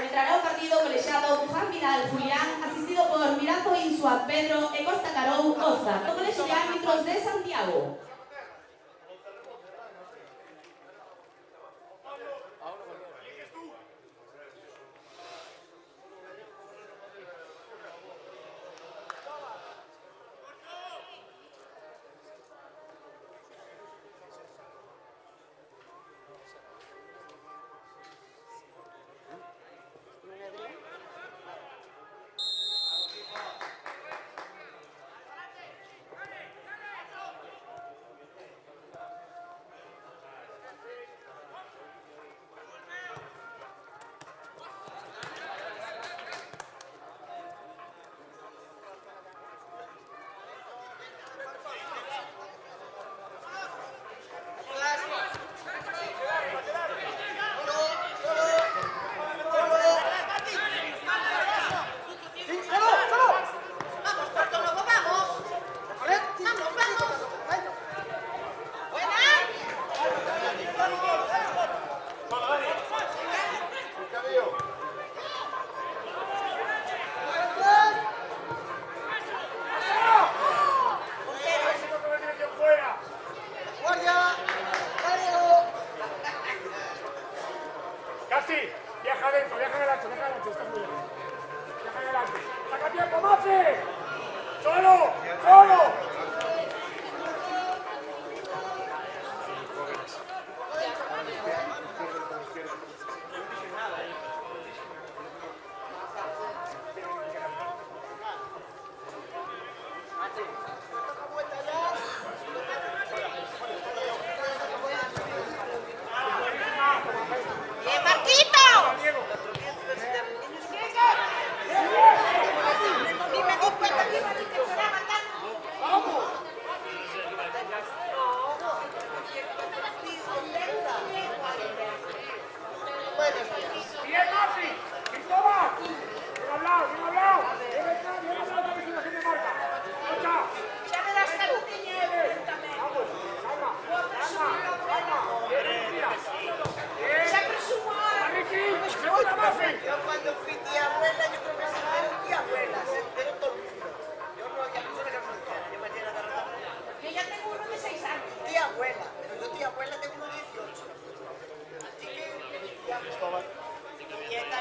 Adentrará o partido colexiado Juan Vidal Julián, asistido por Mirazo Insua Pedro e Costa Carou Costa, do Colexio de Árbitros de Santiago.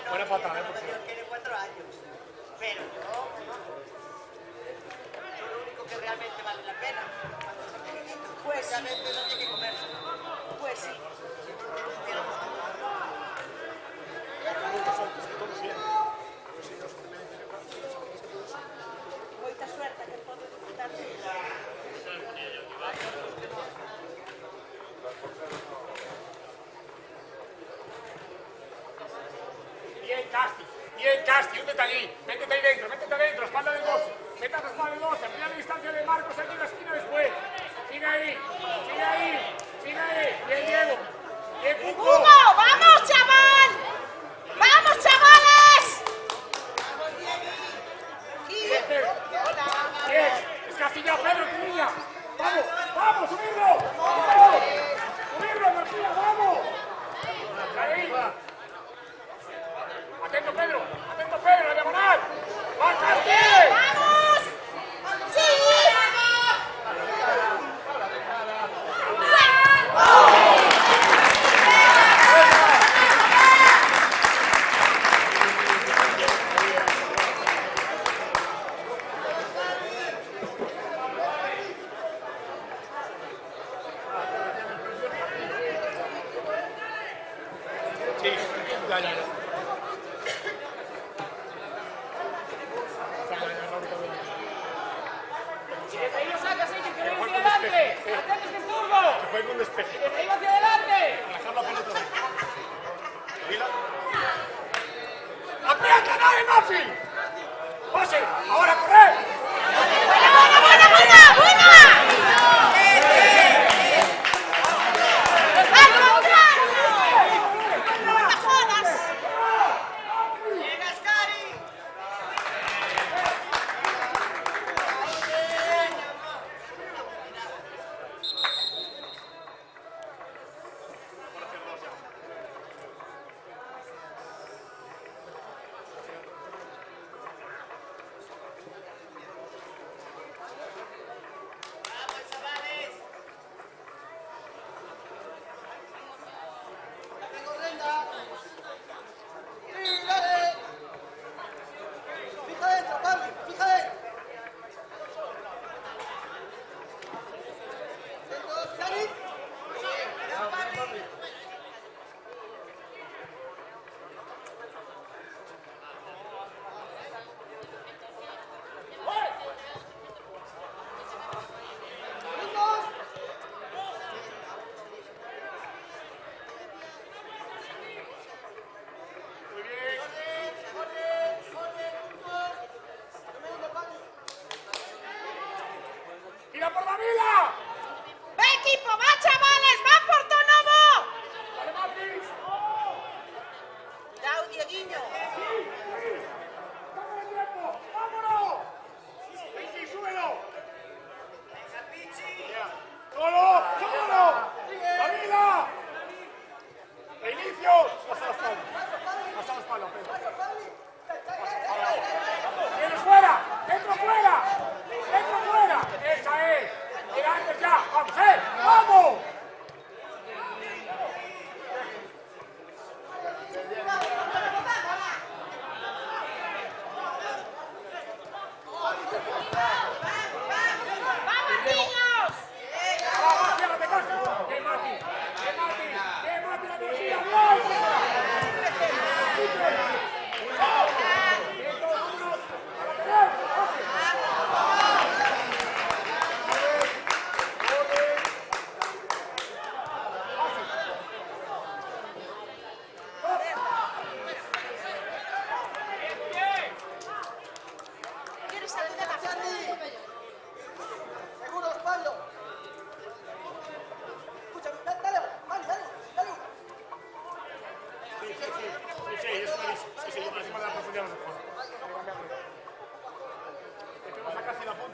Buena patada, tiene 4 años. Pero no, lo único que realmente vale la pena cuando son pequeñitos, pues realmente no tiene que comerse. Pues sí. Moita suerte que podo disfrutar de ella. Bien, Casti, úntete allí, métete ahí dentro, espalda del 12, meta la espalda del 12, amplía la distancia de Marcos aquí en la esquina después, sigue ahí, bien Diego, bien Cuco. ¡Hugo! ¡Vamos, chaval! ¡Vamos, chavales! Bien, es Castilla, Pedro, tu niña, vamos, subirlo, García, vamos, ahí. Atento Pedro, la diagonal. ¡Va, Casti! ¡Vamos! ¡Sí!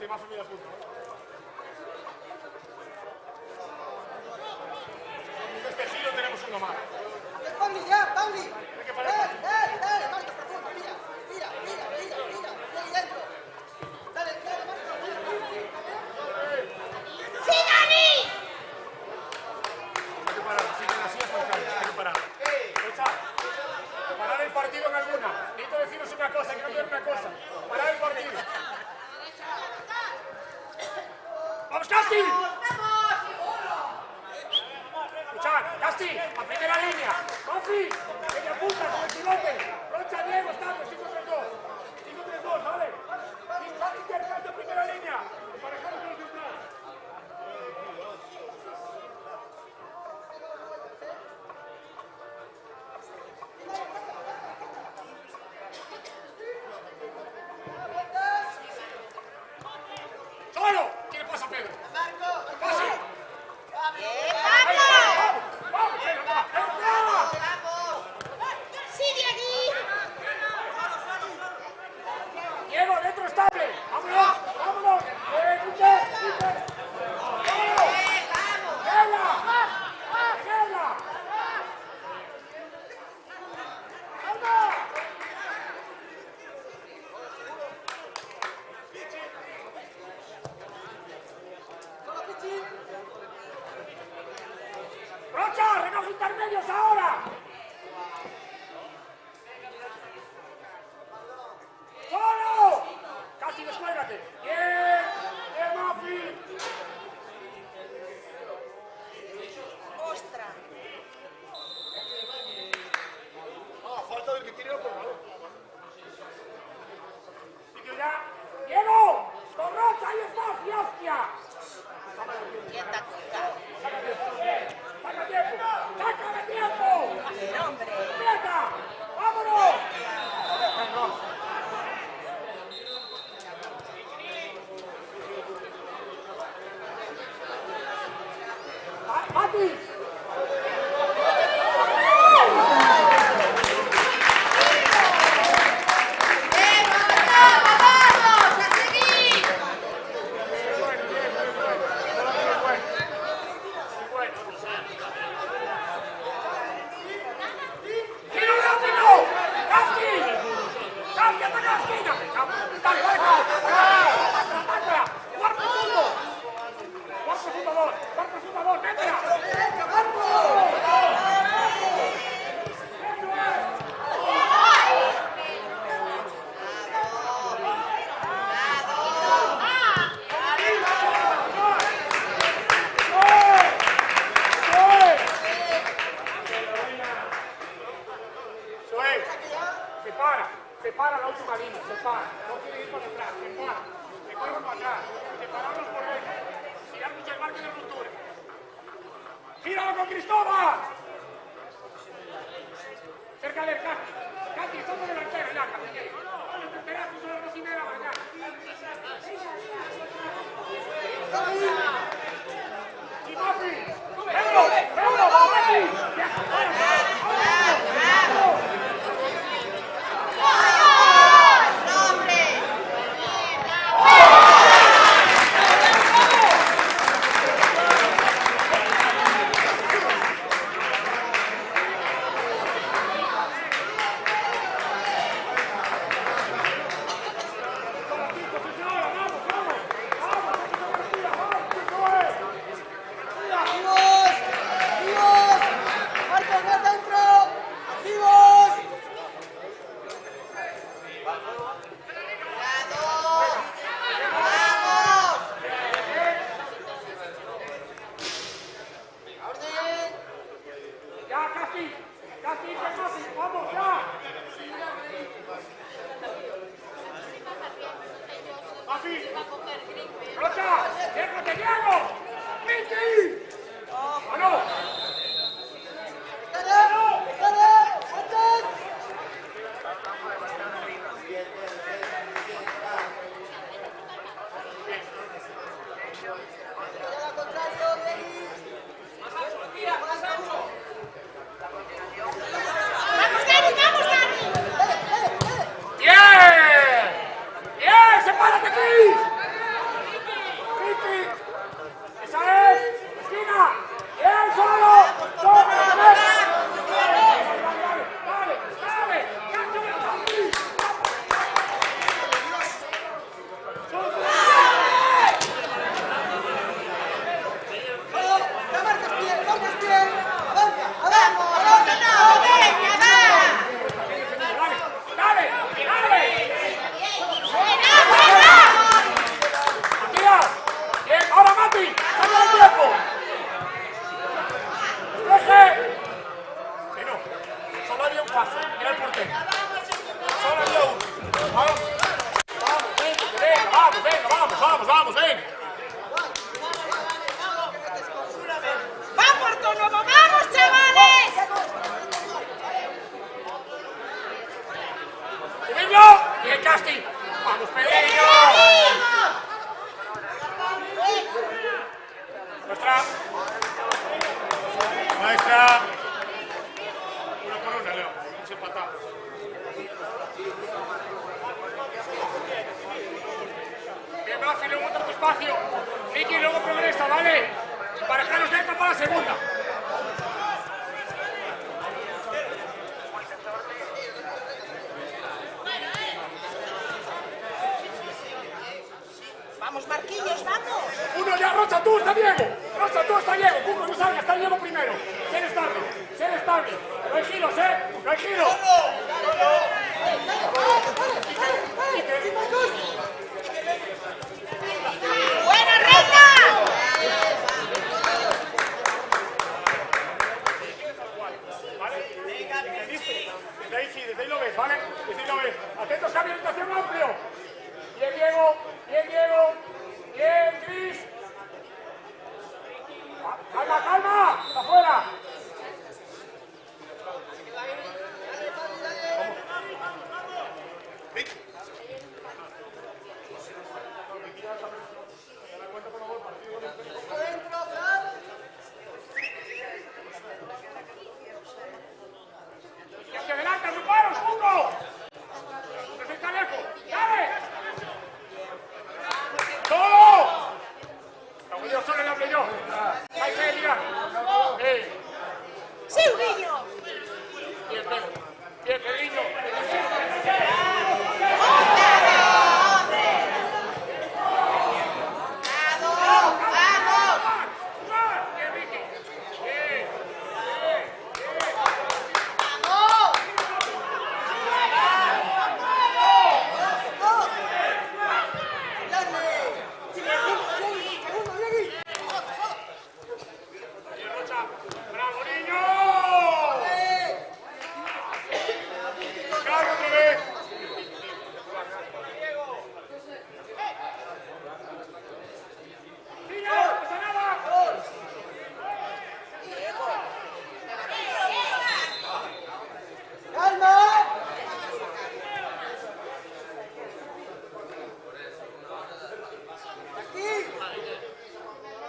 apunte, Mafi medio punto. En este giro tenemos uno más. Pauli, ya, Pauli. Hay que parar. Dale, Marco, profundo, mira, ahí dentro. Dale, Marco. ¡Sí, Dani! Hay que parar, si te así es hay que parar. Escucha, parar el partido en alguna. Necesito deciros una cosa, quiero ver una cosa. Parar el partido. ¡Vamos, Casti! Escuchad, Casti, a primera línea. Mafi, media punta con el pilote. Rocha, Diego, estamos, 5-3-2. 5-3-2, ¿vale? Y Casti, cerca de primera línea. Emparejado con los centrales. ¡Solo! ¿Quién le pasa a Pedro? Marco, ¡Pase! ¡Sí, Diegui! Diego, dentro estable. ¡Vámonos! ¡Vámonos! ¡Quita! ¡Vamos! ¡Gela! ¡Gela! ¡Anda! ¡Rocha! ¡Recoge intermedios ahora! ¡Solo! ¡Casi descuélgate! ¡Bien! ¡Bien, Mafi! ¡Ostras! Falta del que tire por favor. ¡Sitio ya! ¡Diego! ¡Con Rocha! ¡Ahí es Mafi, hostia! ¡Quieta, quieta! ¡Saca tiempo! ¡Sácame tiempo! ¡Hombre! ¡Quieta! ¡Vámonos! ¡Mati! ¡Vamos! ¡A seguir! ¡Giro rápido! ¡Casti! ¡Casti, ataca la esquina! ¡Dale, vale! ¡Atácala! ¡Jugar profundo! ¡Jugar profundo, dos! ¡Jugar profundo, dos! ¡Métela! Se para la última línea, se para. No quiere ir para atrás, se para. Se corre para atrás. Separarlos por dentro. Tirar mucho el marco de ruptura. ¡Gíralo con Cristóbal! Cerca del Casti. Casti, estamos delantero ya, Casti. Vale, te esperas, tú solo 2:30 mañana. ¡Y Mafi! ¡Pedro! ¡Pedro! ¡Mafi! Extra. 1-1, Leo. Hemos empatado. Bien, Mafi, luego otro espacio. Miki, luego progresa, ¿vale? Para dejarnos dentro para la segunda. Vamos, Marquillos, vamos. Uno ya, Rocha, tú, está Diego. Rocha, tú, está Diego. Cuco, no salga, está Diego primero. Ser estable, ser estable. No hay giros, no hay giros. ¡Buena, Reina! Desde ahí sí, desde ahí lo ves, ¿vale? Desde ahí lo ves. Atentos, cambio de orientación amplio. Bien, Diego. Bien, Diego. Bien, Cris. Calma, calma. Afuera. Y hacia adelante, agruparos, Hugo. Perfecta lejos. ¡Dale! ¡Solo! Como yo solo le hablo yo. Ahí se mira. ¡Sí, Guillo! Bien, Pedro. Bien, Pedrillo. Bien, Ricky. Bien. Bien, Rocha. ¡Bravo, niño! ¡Carlos, otra vez! ¡Niño, no pasa nada!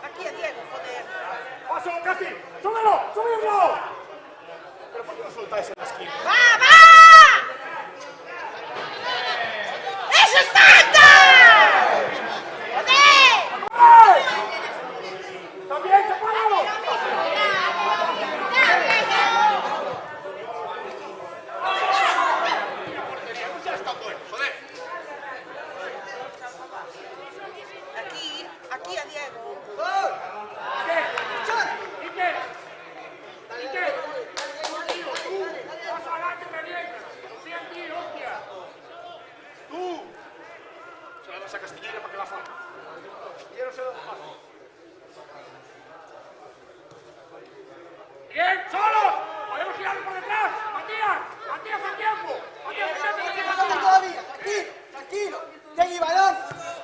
Aquí a Diego, joder. ¡Paso, Casti! ¡Súbelo! ¡Subirlo! ¿Pero por qué no soltáis en la esquina? ¡Va, va! ¡Eso es falta! ¡Joder! ¡Ay! ¡También separado! Aquí a Diego. ¡Ike! ¡Paso adelante, revienta! ¡Confía en ti, hostia! ¡Tú! Se la das a Castillera para que la falle. Castillero se da un paso. ¡Bien! ¡Solos! ¡Podemos girarlo por detrás! ¡Matías! ¡Matías al tiempo! ¡Matías, vete! Todavía, tranquilo, tranquilo. Tengi balón.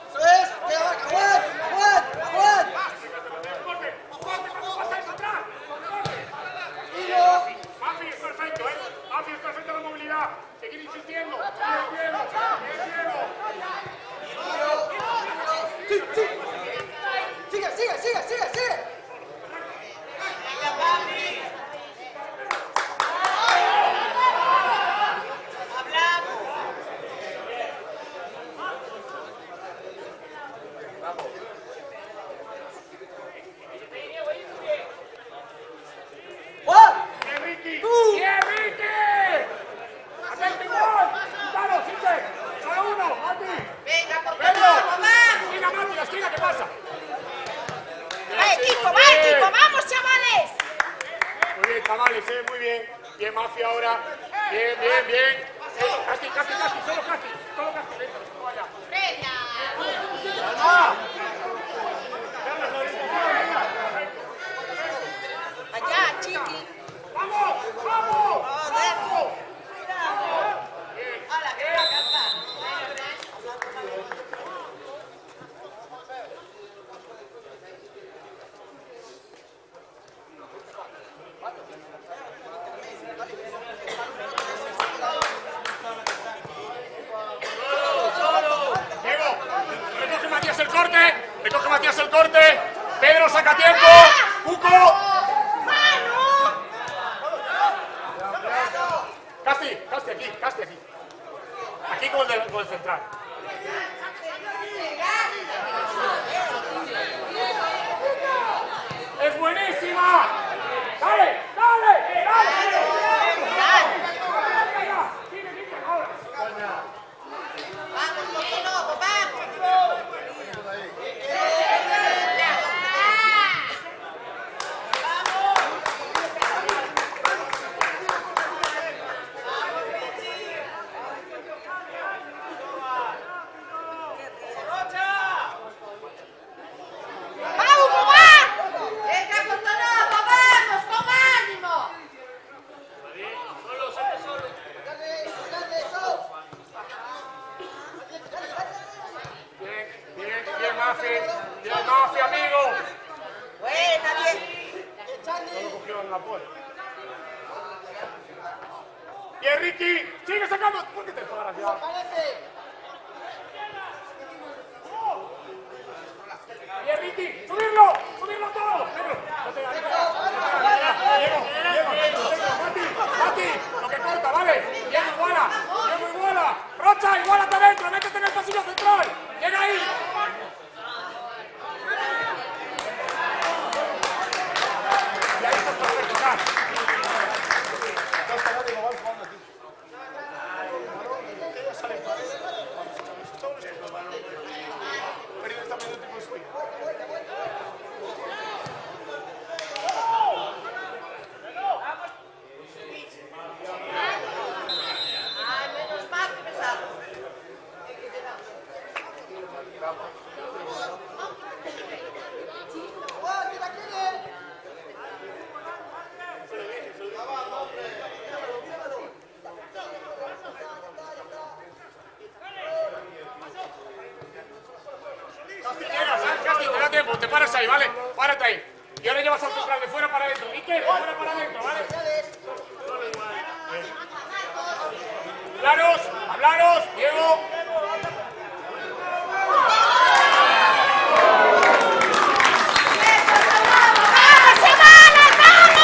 Eso es. Aguanta. ¡Corte! ¡Corte! ¿Cómo pasáis atrás? ¡Corte! Tranquilo. Mafi es perfecto, ¿eh? Mafi es perfecto de movilidad. Seguir insistiendo. Bien, Diego. Sigue. Juan. ¡Bien, Ricky! ¡Bien, Ricky! ¡Atento igual! ¡Quítalo, Sique! ¡Solo uno! ¡Mati! Venga, por ¡Pedro! favor, mamá. ¡Esquina, Mati! ¡La esquina! ¿Qué pasa? ¡Va, equipo! ¡Vamos, chavales! Muy bien, chavales, muy bien. Bien, Mafia ahora. Bien. Casti, solo Casti. Dentro, no vaya. ¡Reina! ¡Calma! Allá, chiqui. ¡Vamos! Joder. Hala, que va a cantar. Diego, recoge Matías el corte. Pedro saca tiempo. Cuco. ¡Mano! con el central. ¡Es buenísima! ¡Dale! ¡Dale! ¡Dale! Vamos, Coquinoco, vamos. ¡Vamos, vamos! ¡Venga, Coquinoco, vamos, con ánimo! Bien, Mafi. Bien, Mafi, amigo. Buena, bien. No lo cogió en la puerta. Bien, Ricky. Sigue sacando. ¿Por qué te paras ya? Bien, Ricky. ¡Subirlo! ¡Subirlo todo! Pedro, no te da. Mati, lo que corta, ¿vale? Diego iguala. Rocha, igualate adentro. Métete en el pasillo central. Llega ahí. Y ahí está perfecto, Ay, menos mal que me salgo. Casti, te da tiempo, te paras ahí, ¿vale? Párate ahí. Y ahora llevas al central de fuera para adentro. ¿Y qué? De fuera para adentro, ¿vale? Hablaros, Diego. ¡Vamos, chavales, vamos!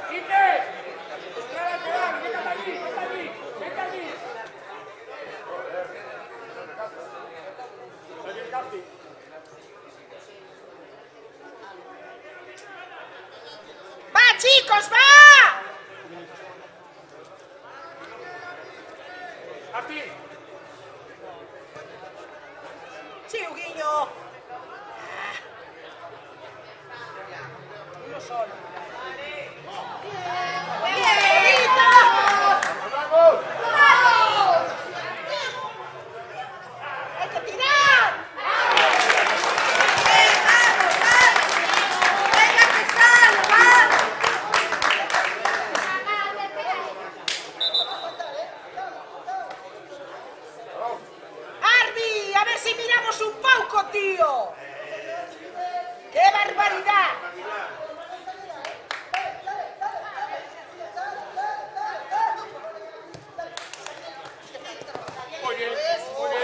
¡Quique! ¡Quédate, quédate allí! ¡Vete allí! ¡Vete allí! ¡Va, chicos, va! ¡Casti! Sí, Huguinho. Uno solo. ¡Vamos! ¡Hay que tirar! ¡Venga, que sale, vamos! Arbi, a ver si miramos un poco, tío. ¡Qué barbaridad! Muy bien, muy bien.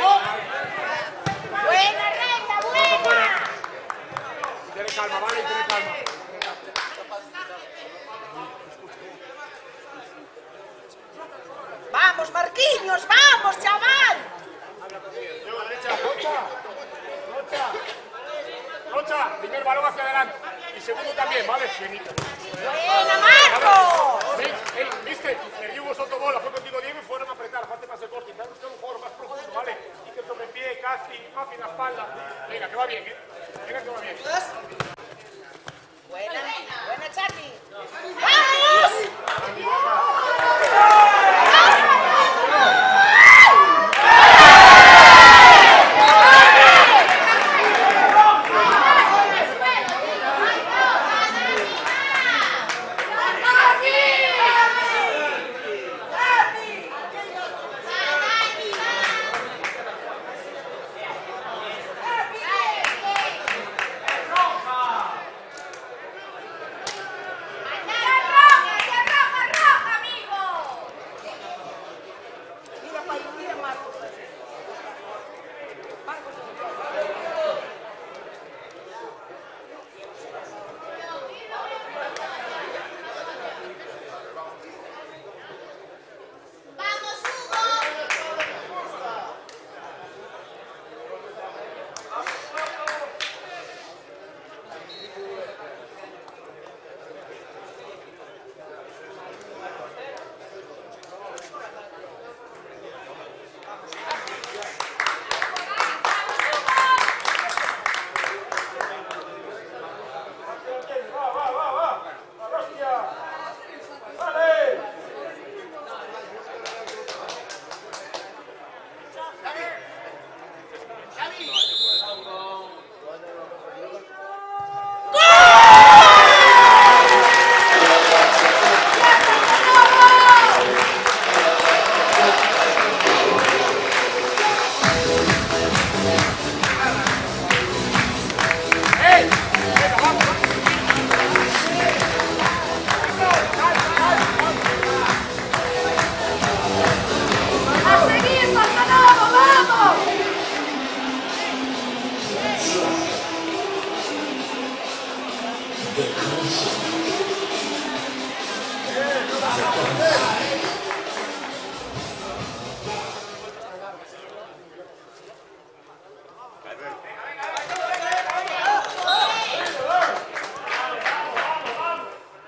¡Buena, Renda, buena! Tiene calma, ¿vale? Tiene calma. ¡Vamos, Marquinhos, vamos, chaval! Lleva derecha, Rocha, primer balón hacia adelante. Y segundo también, ¿vale? Bienito. ¡Buena, Marco! ¿Viste? Me dio un solto bola, fue contigo Diego y fueron a apretar, aparte más el corte. Intentamos buscar un jugador más profundo, ¿vale? Y que sobre pie, casi, más en la espalda. Venga, que va bien, ¿eh? Venga, que va bien. Buena, buena, Charlie. ¡Vamos!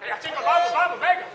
Venga, chicos, vamos, vamos, venga.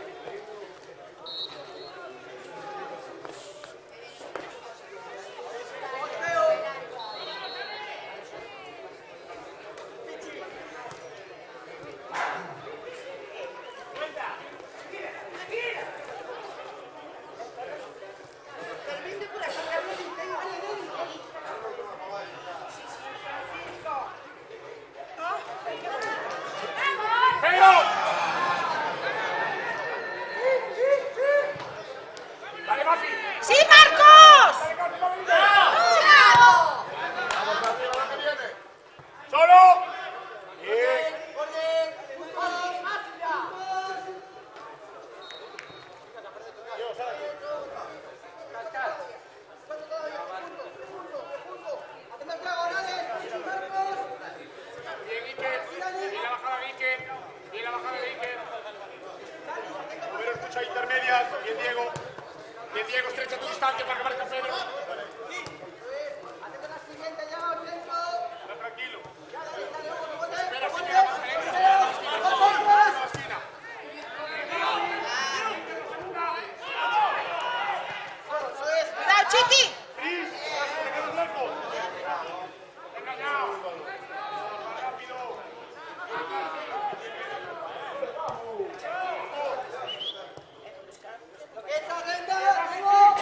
Diego. Bien, Diego, estrecha tu distancia para que marque Pedro. Hazte la siguiente ya, Lorenzo. Tranquilo. Espera, Espera, si llega más esquina. ¡Cuidado, Chiqui! Cris, te quedas lejos. Engañado. Rápido. ¡Esta renta! ¡Vengo!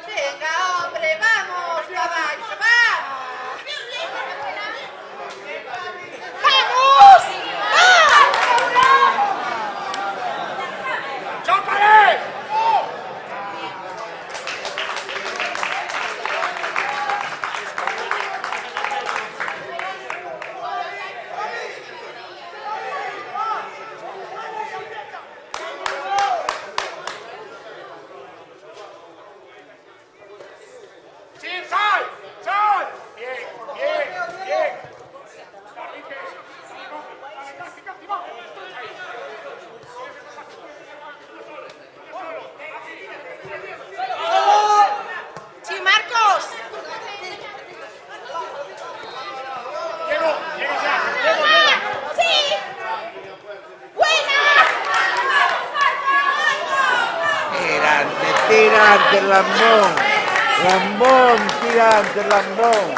Venga, hombre, vamos, caballo, va. ¡Vamos! ¡Chápale! ¡Sí, sal! ¡Sal! Bien, bien, bien. Enrique, dale, casi, casi, vamos. Ahí. ¡Sí, Marcos! Diego, llega ya. Diego, llega. ¡Sí! ¡Buena! Tirante, tirante, lambón. Lambón, tirante, lambón.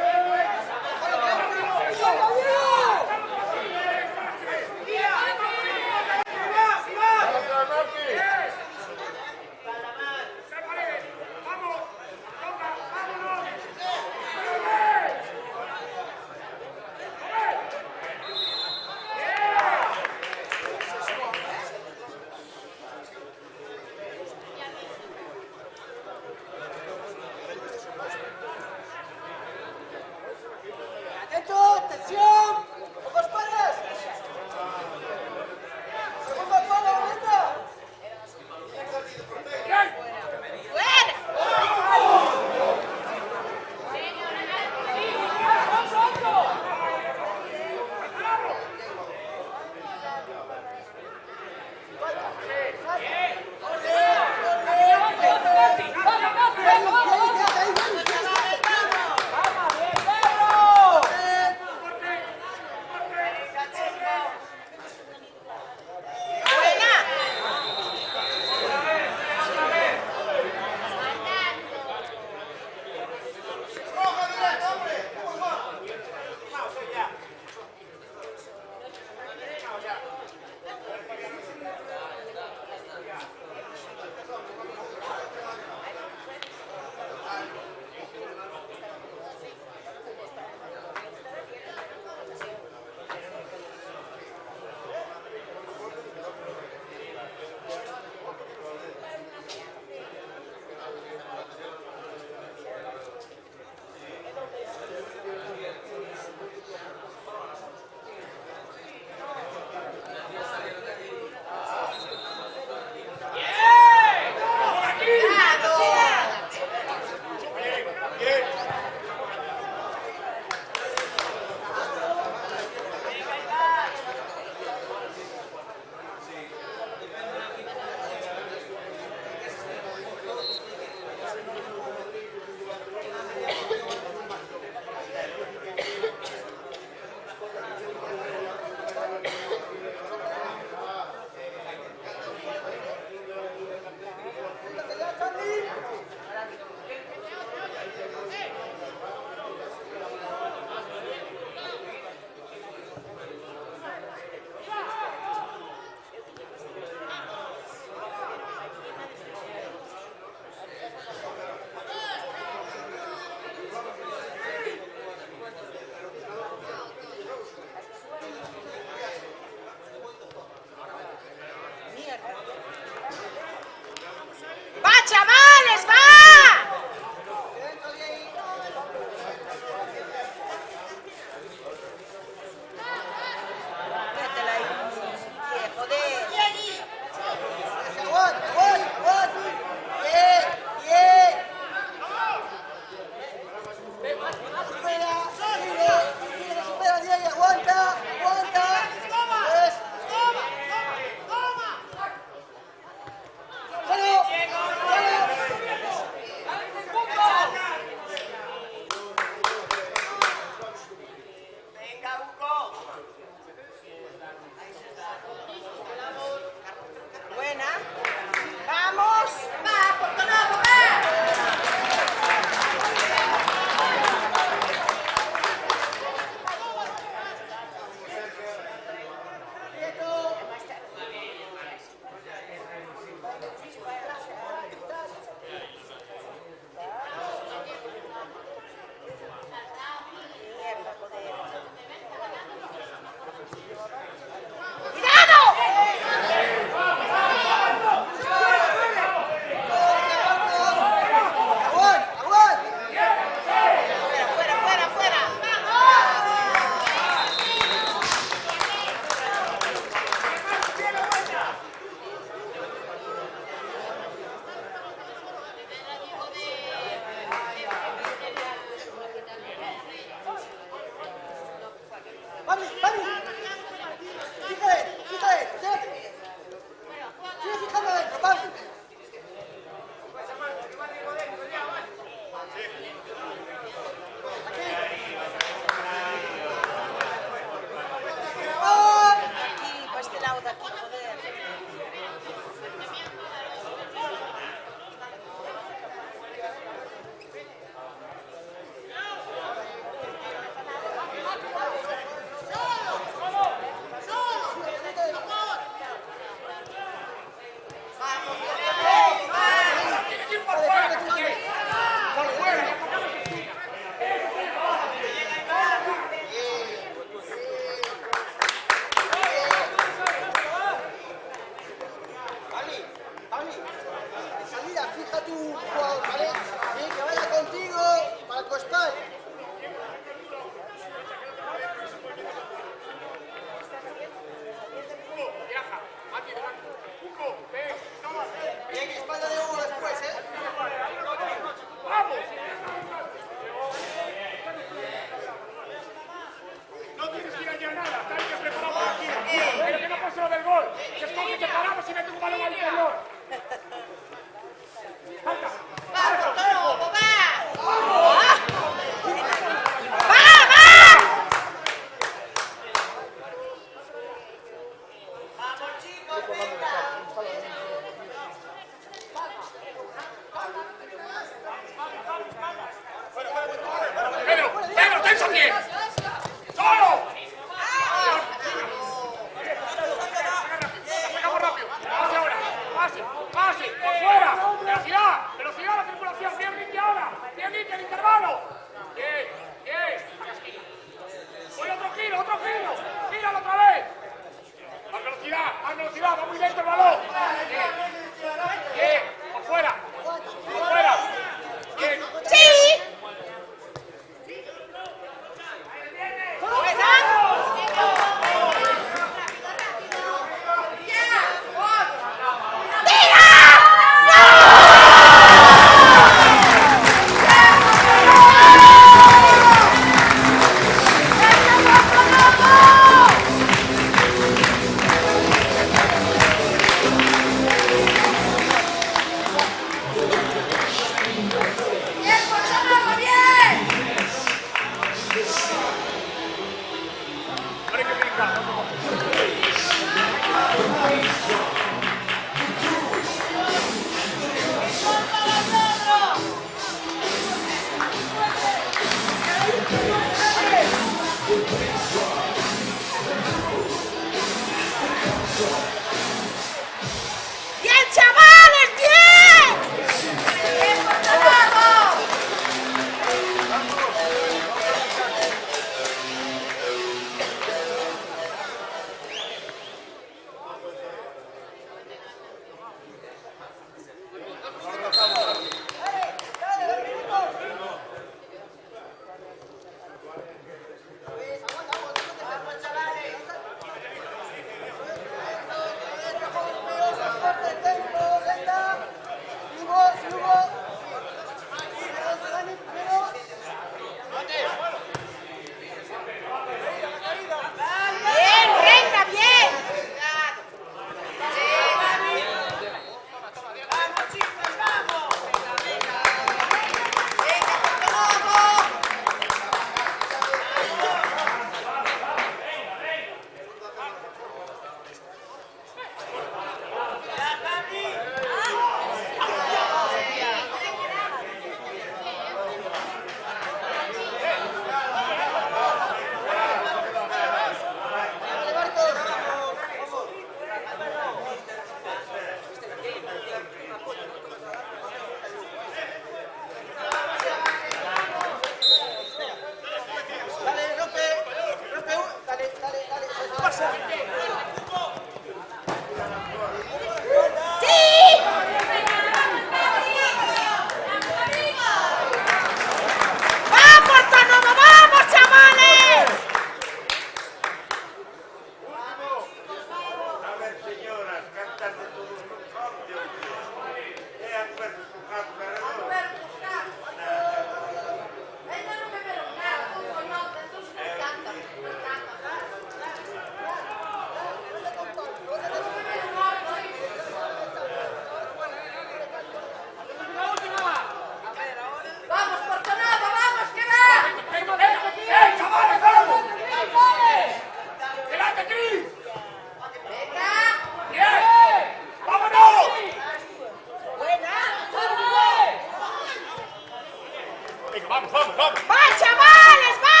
Venga, vamos, vamos, vamos. ¡Va, chavales, va!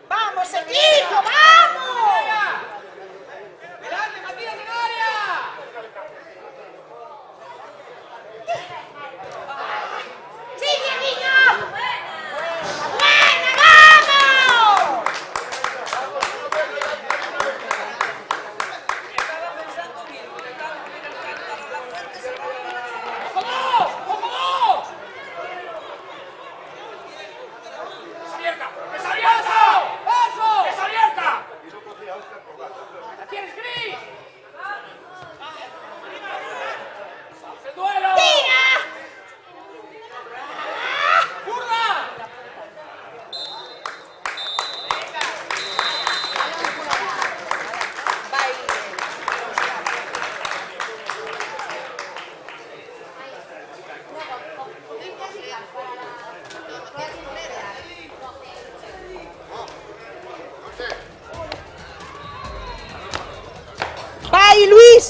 ¡Vamos, equipo, vamos! ¡Delante, Matías, en área! ¡Sigue, niño! ¡Buena, vamos! ¡Es abierta! ¡Es abierta! ¡Eso! ¡Es abierta! ¡La tienes, Gris! ¡Es el duelo! ¡Tira! ¡Curra! ¡Bye, Luis!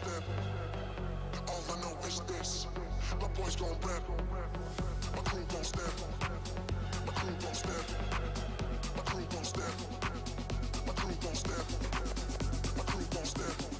gon' step. All I know is this. My boys gon' rap. My crew gon' step. My crew gon' step. My crew gon' step. My crew gon' step. My crew gon' step.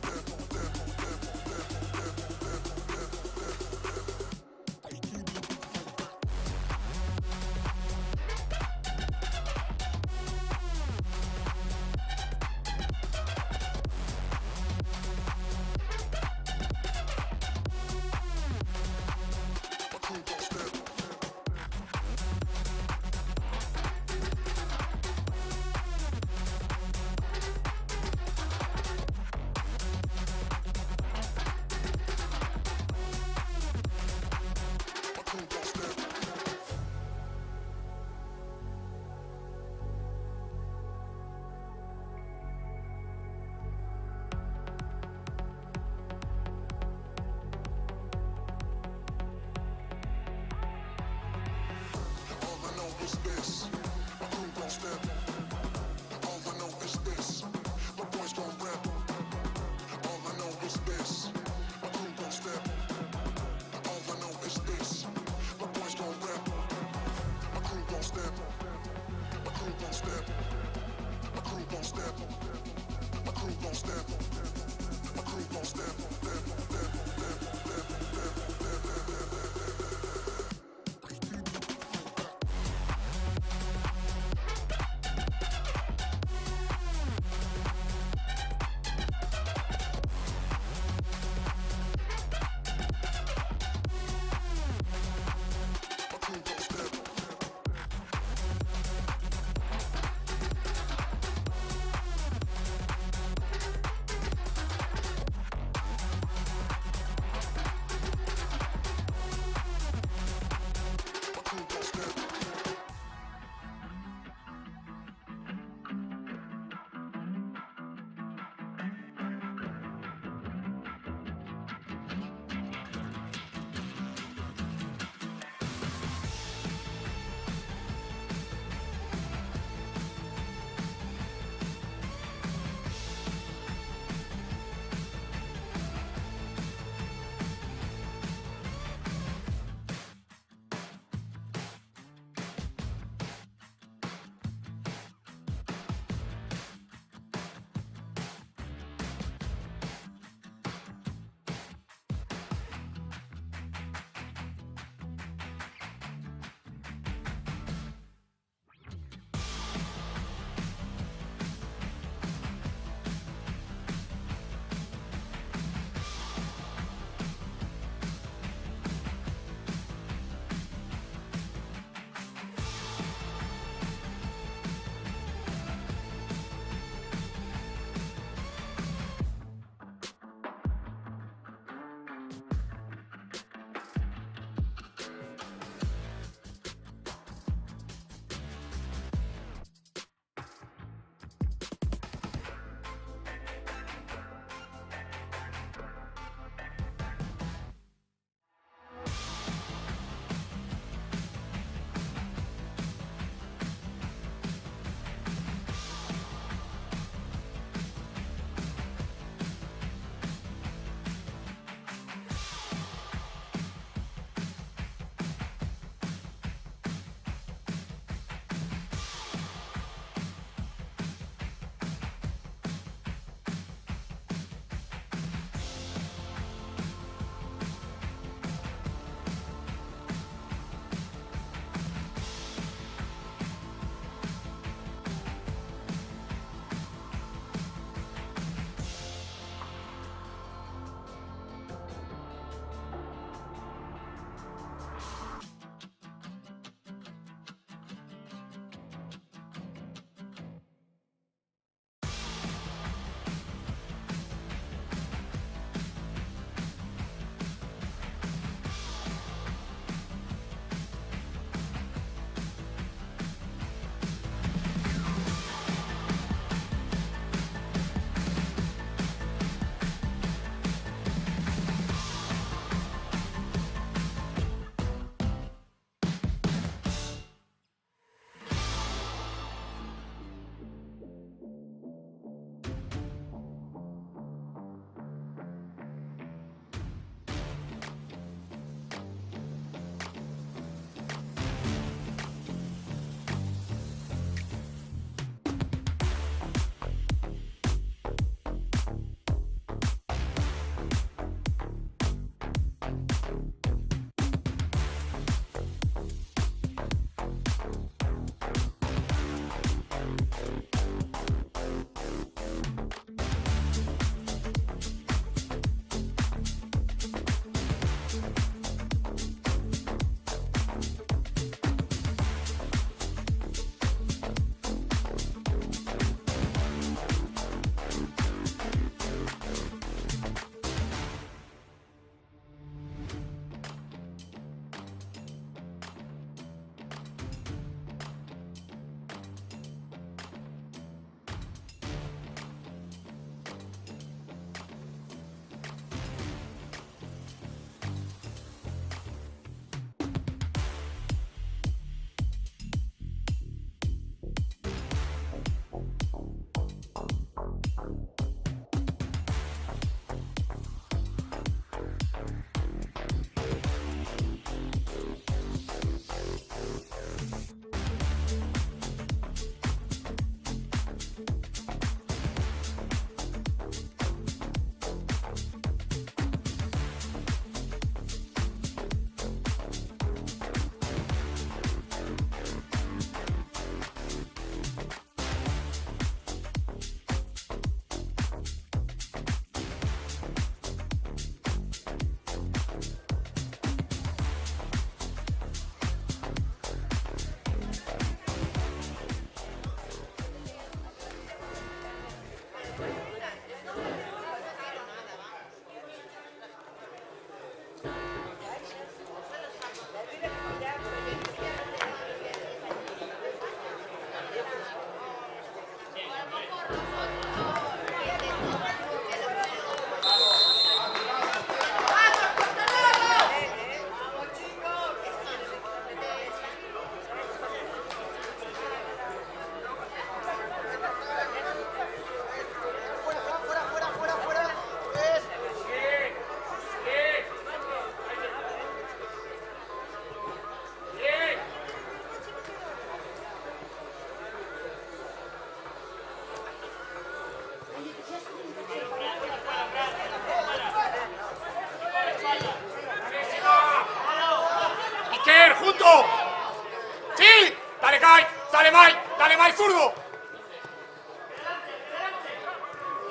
¡Dale, Mike, zurdo!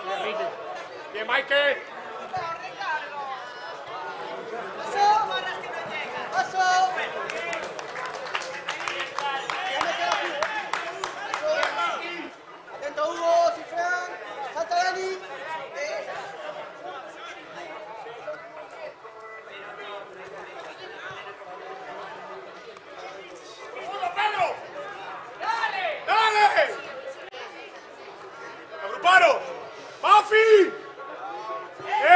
Bien, Ricky. Bien, Michael. ¡Paso! Atento, Hugo, Cifrán. Salta, Dani. ¡Profundo, Pedro! ¡Dale! ¡Dale! ¡Agruparos! ¡Mafi!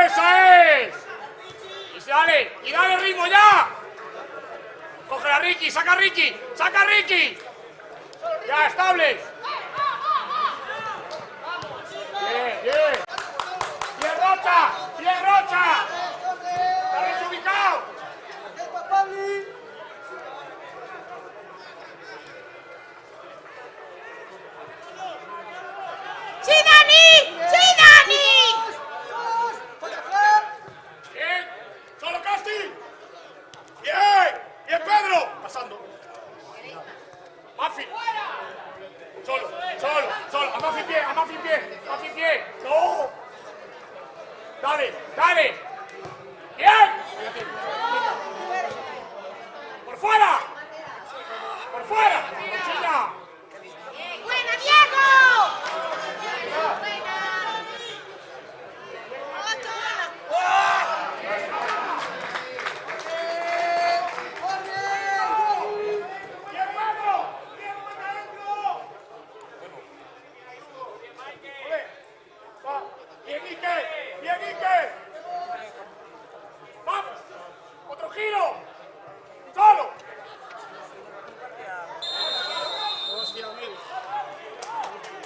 ¡Esa es! Y dale ritmo ya. Coge a Ricky, saca a Ricky, saca a Ricky. Ya, estables. Bien, bien. Bien, Rocha, bien, Rocha. Está bien ubicado. Atento a Pabli. ¡Sí, Dani! ¡Sí, Dani! ¡Fuera, Fran! Bien. Solo Casti. Bien. Bien, Pedro. Pasando. Mafi. Solo. A Mafi pie. No. Dale. Bien. Por fuera. China. ¡Buena, Diego! Bien, Pedro. Va. Bien, Ike. Va. Otro giro. Solo.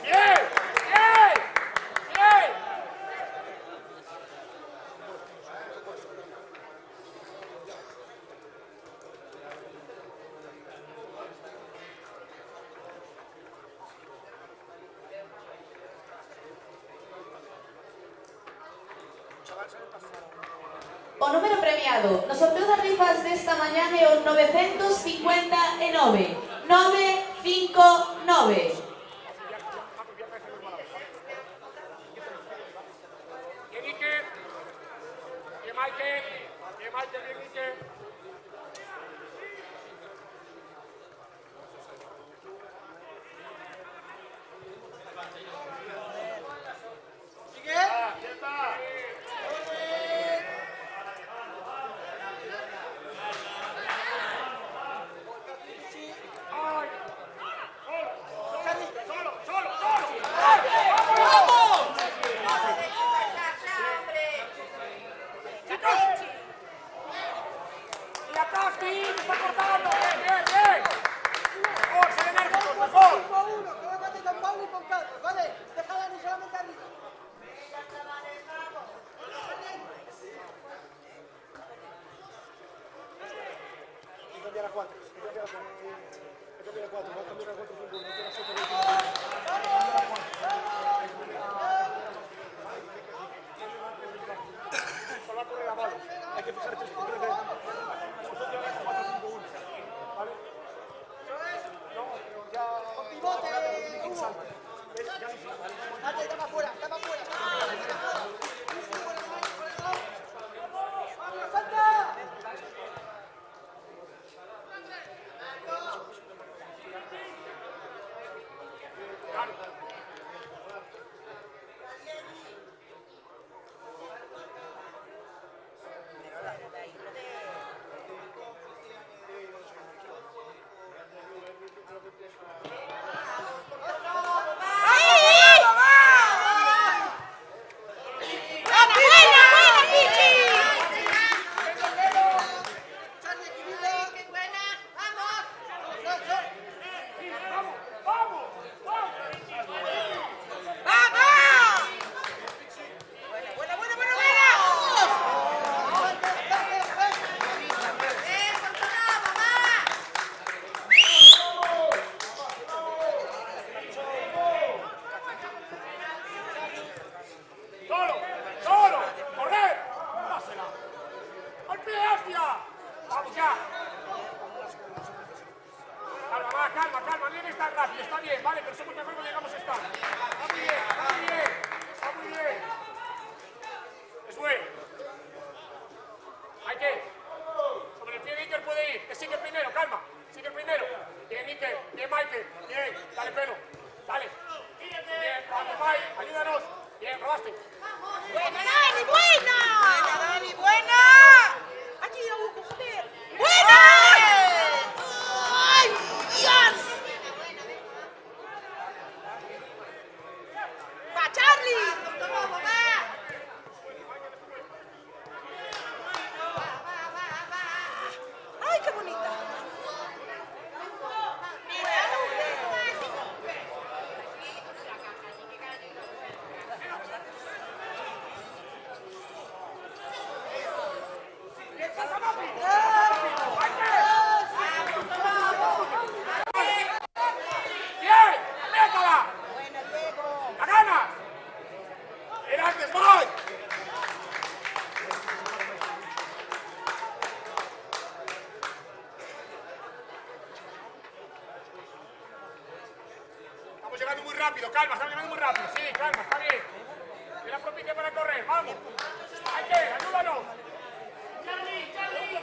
Bien. O número premiado. No sorteo das rifas desta mañá é o 959. 959. Bien, Ike. Bien, Michael. Bien, Ike. Sigue. Ya está. Solo. Y acá, Steve, está cortando. Bien. Mejor, ser enérgicos, mejor. 5-1, que va a bater con Pablo y con Carlos, ¿vale? Deja a Dani solamente arriba. Hay que cambiar a 4. Solo va a correr a mano. Hay que fijar 3 puntos de... ¿Vale? No, ya... Pivote, Hugo. Date, está más fuera. ¡Salta! bien, vale, pero somos mejor cuando llegamos a estar. Está muy bien, está muy bien, está muy bien. Es bueno. Hay que. Sobre el pie de Iker puede ir. Que sigue primero, calma. Sigue primero. Bien, Iker. Bien, Michael. Bien. Dale, pelo. Dale. Bien, vamos, Mike. Ayúdanos. Bien, robaste. ¡Buena, Dani! ¡Buena! ¡Buena, Dani! ¡Buena! Aquí, Augusto, joder. ¡Buena! ¡Ay, Dios! ¡Va, Charlie! ¡Ay, qué bonita! ¡Bien! ¡Métala! ¡La gana! ¡Era antes, voy! Estamos llegando muy rápido, calma, estamos llegando muy rápido. Sí, calma, está bien. Era propicia para correr, vamos. Hay que, ayúdanos. Charlie, Charlie.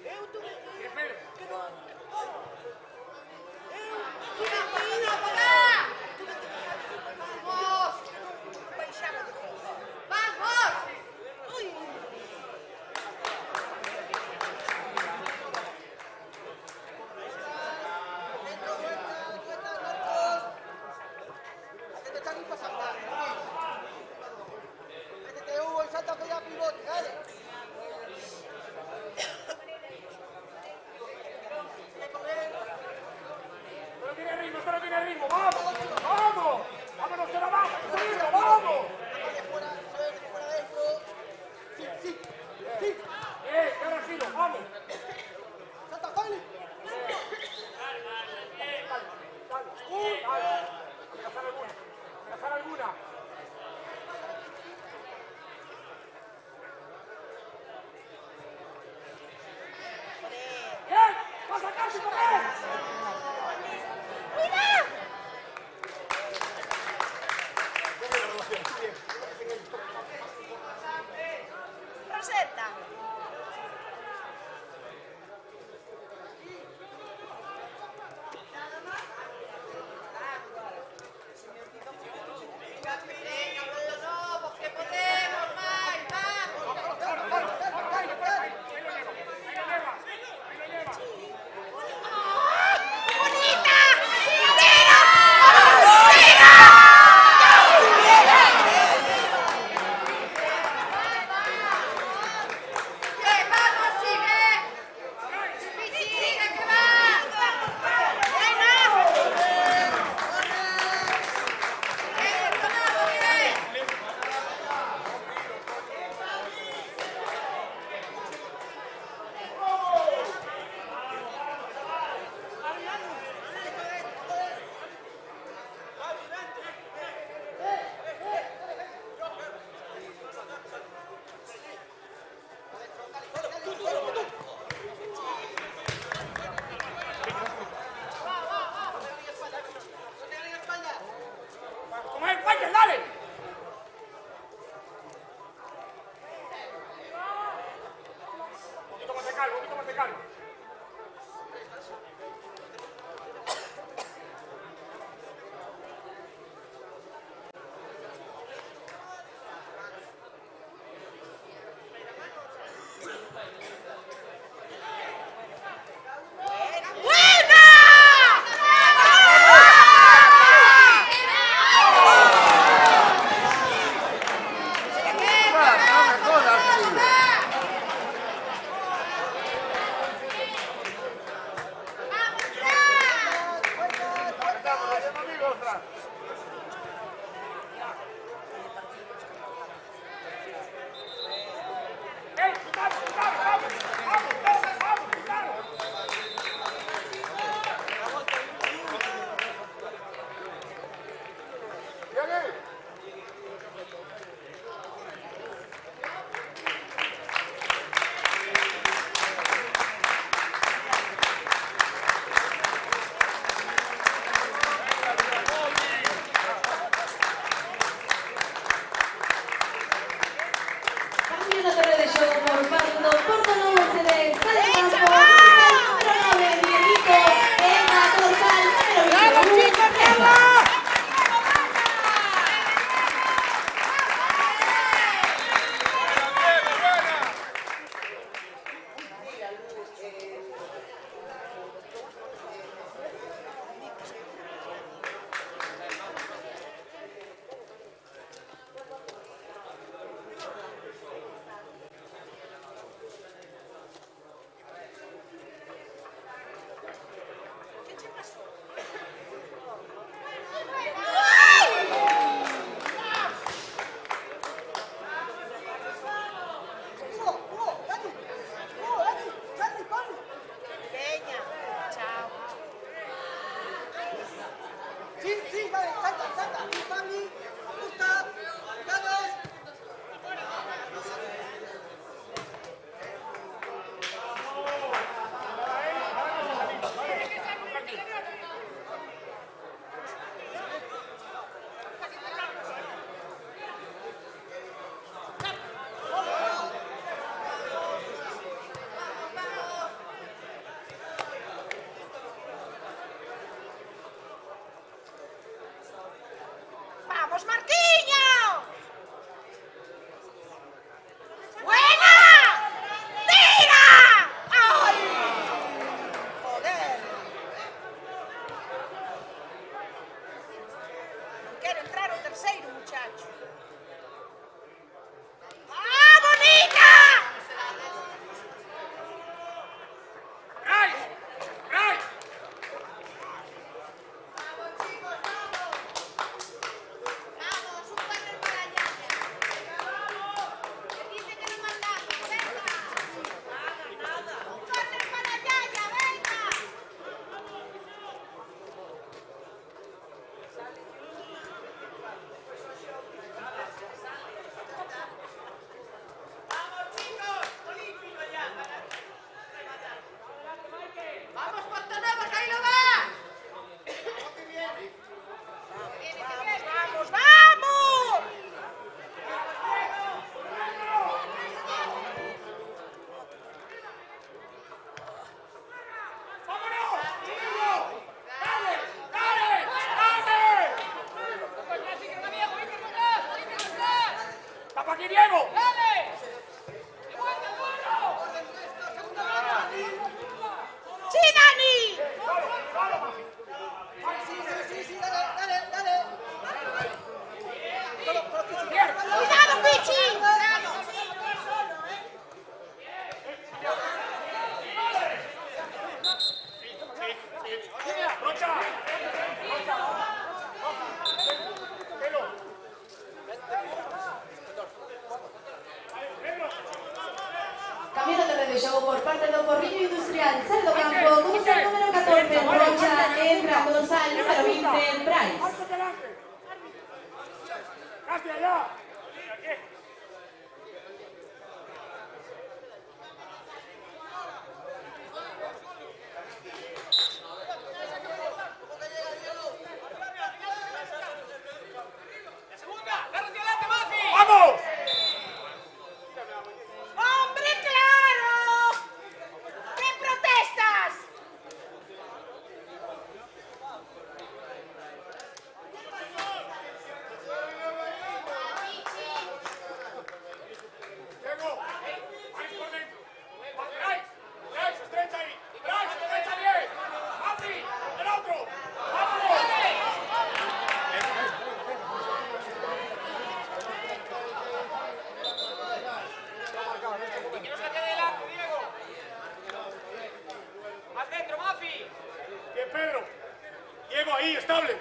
Bien, Pedro. Métete, Charlie, para saltar. Métete, Hugo, y salta para allá, pivote, dale. Esto no tiene ritmo, vamos, vamos, vámonos, que la vamos, vamos. Fuera, fuera adentro. Sí, sí, sí. Bien, ahora sí, vamos. Salta, Charlie. Amenazar alguna. Bien, va a sacarse y correr. Rosetta. Como es, Michael, dale. Un poquito más de calma, un poquito más de calma. ¡Vamos, Marquinhos! ¡Buena! ¡Tira! ¡Ay! ¡Joder! Non quero entrar o terceiro, muchacho. ¡Ah, bonita! ¡Bryce! ¡Bryce! Vamos, un corner para allá. Que dice que no mandamos, venga. Nada. Un corner para allá, venga. Vamos, Portanova, que ahí lo va. ¡Vamos, vamos! ¡Vámonos! ¡Dale! ¡Dale! ¡Dale! ¡Tapa aquí, Diego! ¡Sí, Dani! Sí, dale. ¡Cuidado, Pichi! ¡Rocha! ¡Pelo! Cambio de terreno de xogo por parte do Porriño Industrial. Sale do campo con dorsal número 14, Rocha, entra con dorsal número 20, Bryce. ¡Alto delante! ¡Casti allá! ¡Vamos! ¡Hombre, claro! ¿Qué protestas? Diego, Bryce por dentro. Bryce, estrecha ahí. Bryce, estrecha bien. Mati, el otro. ¡Vámonos! Y que no se quede delante, Diego. Más dentro, Mafi. Bien, Pedro. Diego ahí, estable.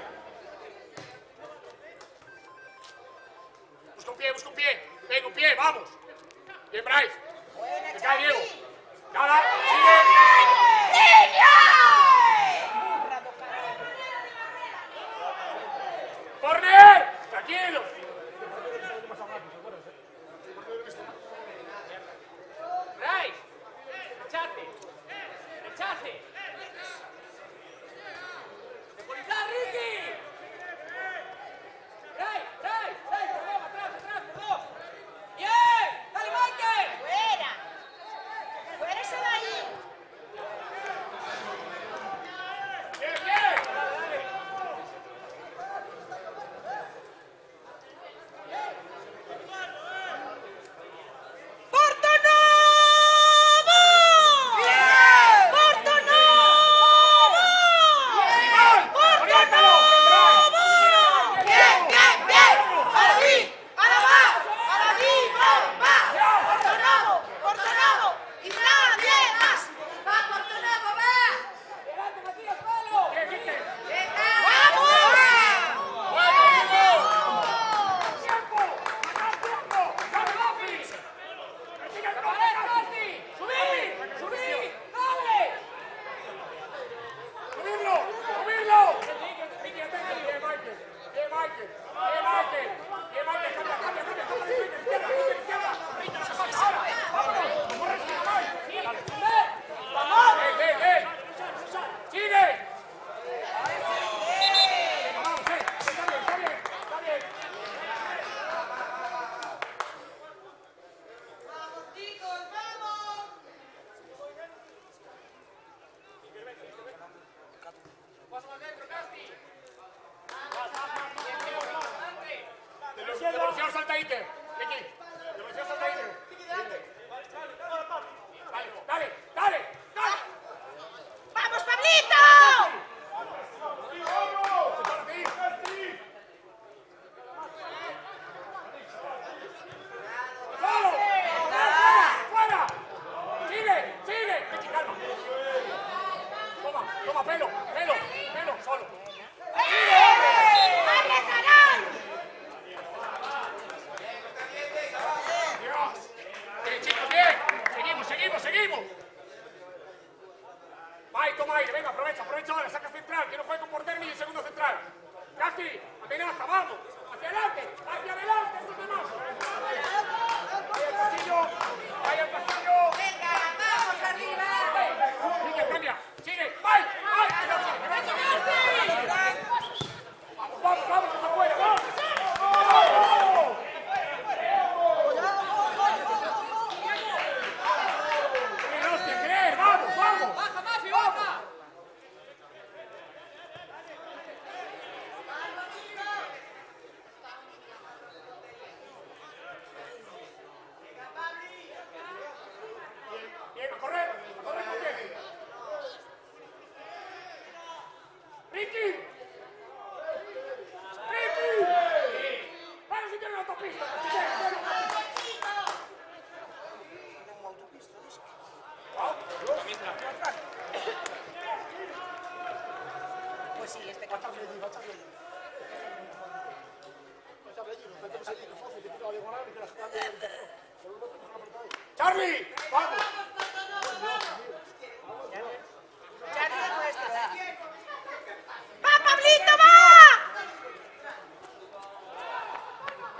Busca un pie. Venga, un pie, vamos. Bien, Bryce. Buena, Que cae Diego. Charlie. Nada, sigue. ¡Niña! ¡Corner! ¡Tranquilos! Bryce. Rechace. Rechace. ¡Depolizar, Ricky! Bryce, perdón, atrás, perdón. ¡Bien! ¡Dale, Michael! ¡Fuera! ¡Fuera ese de ahí! ¡Bien, bien! Inter. Ricky, devolución a Inter. Dale, dale, dale. ¡Vamos, Pablito! ¡Fuera! ¡Sigue! ¡Sigue! Ricky, calma. Toma, pelo, solo. ¡Abre, canal! Dios. Chicos, bien. Seguimos. Vai, toma aire, venga, aprovecha ahora, saca central, que no juegue con portero ni el segundo central. Casti, amenaza, vamos. Hacia adelante, esos demás. Vaya al pasillo. ¡Venga, vamos arriba! Sigue, cambia, sigue, vai. Vamos, que está afuera, vamos. ¡Creer, vamos! ¡Baja, Mafi, baja! Bien, a correr con quién. ¡Ricky! ¡Vaya si tiene una autopista! Pues sí, este ¡Charlie! ¡Vamos! ¡Va, Pablito, va!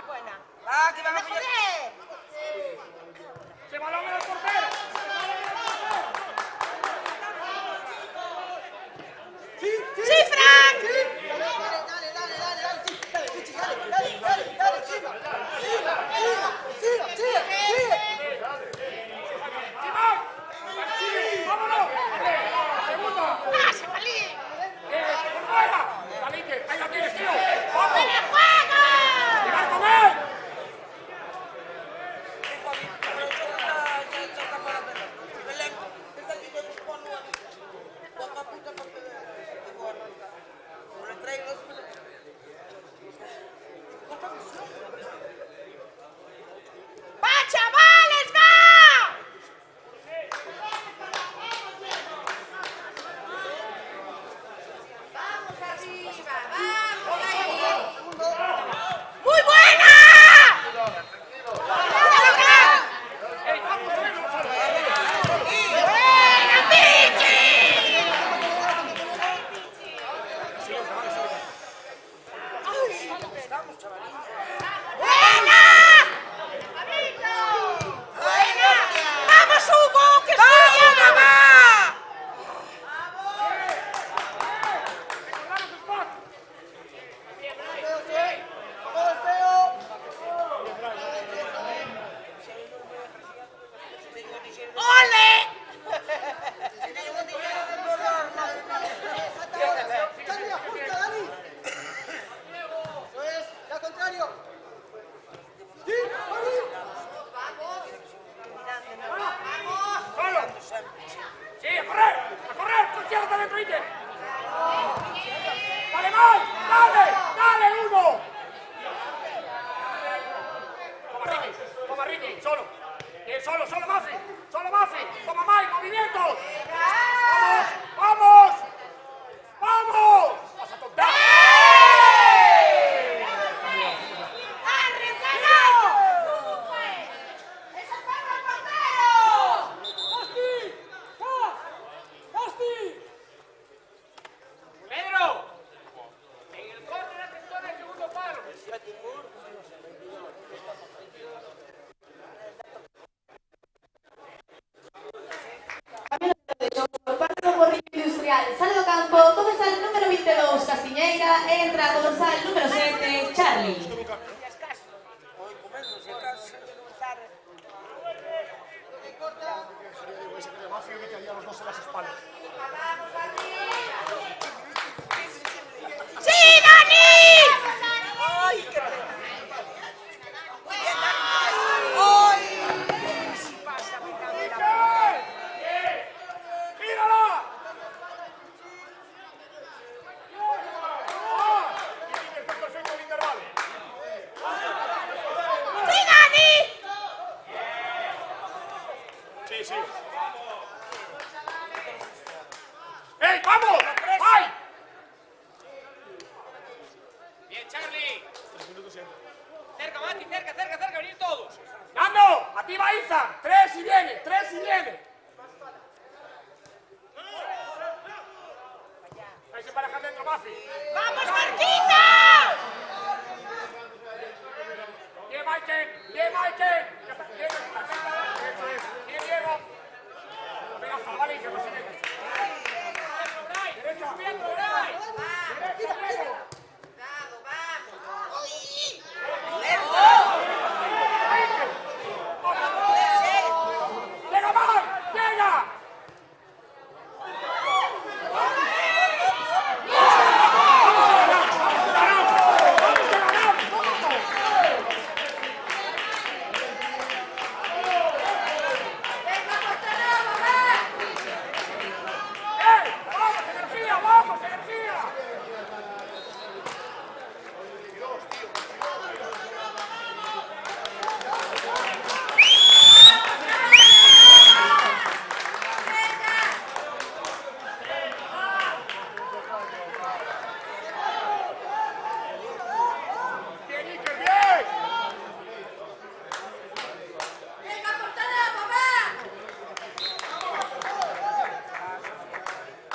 Buena. ¡Va, que van a pillar! ¡Joder! ¡Se balón en el portero! ¡Sí, Frank! ¡Vámonos! ¡Segunda! ¡Pasa, Palín! ¡Por fuera! ¡Dalique! ¡Ahí la tienes, tío! ¡Vamos! ¡Fuera, juego! ¡Llegar con él! ¡Va, chavales, va! ¡Vamos arriba! ¡Vamos ahí! ¡Muy buena! ¡Ey, vamos! ¡Buena, Pichi! ¡Buena! ¡Buena! ¡Vamos, Hugo, que estoy en mamá! ¡Ole! ¡Solo! ¡Sí, a correr! ¡Concierta dentro, Inter! ¡Dale, Mike! ¡Dale, uno! Toma, Ricky, solo. Solo, Mafi. Toma, Mike, movimientos. ¡Vamos! ¡Vas a tontar! ¡Arre, carajo! ¡Eso es para el portero! ¡Pedro! En el córner atención al segundo palo. Por parte do Porriño Industrial, sale do campo, dorsal número 22, Castiñeira, entra dorsal número 7, Charlie. ¡Sí, Dani! ¡Ay, qué Bien, Charlie. Cerca, Mati, cerca, venid todos. ¡Nando! ¡Aquí va Izan! ¡Tres y viene! Ahí se para dentro, Mafi. ¡Vamos, Marquita! Bien, Michael. Ya está. Bien, eso es. Bien, Diego. Venga, vale, que no se mete. Derecha. Derecha, Diego. ¡Llega, Mike! ¡Llega! ¡Vamos, energía! ¡Bien, Iker, bien!